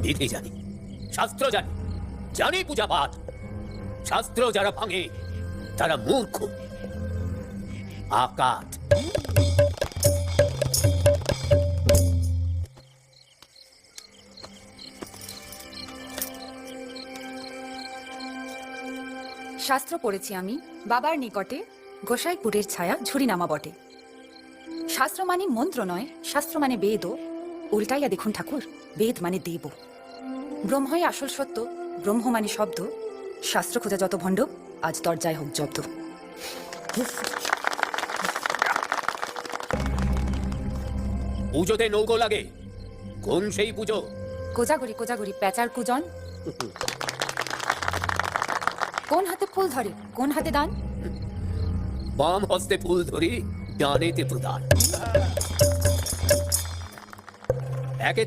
বিধি জানি, শাস্ত্র জানি, জানি পূজা পাঠ। শাস্ত্র যারা ভাঙে তারা মূর্খ, আকাট। শাস্ত্র পড়েছি আমি বাবার নিকটে, গোসাইপুরের ছায়া ঝুরি নামা বটে। শাস্ত্র মানে মন্ত্র নয়, শাস্ত্র মানে বেদও। উল্টাইয়া দেখুন ঠাকুর, বেদ মানে দেব। ব্রহ্মই আসল সত্য, ব্রহ্ম মানে শব্দ। শাস্ত্র খোঁজা যত ভণ্ড, আজ দরজায় হোক জব্দ। পুজোতে নৌকো লাগে, কোন সেই পুজো? কোজাগরি কোজাগরি প্যাচার কুজন। কোন হাতে ফুল ধরে, কোন হাতে দান? বাম হস্তে ফুল ধরি, ডানেতে প্রদান। একে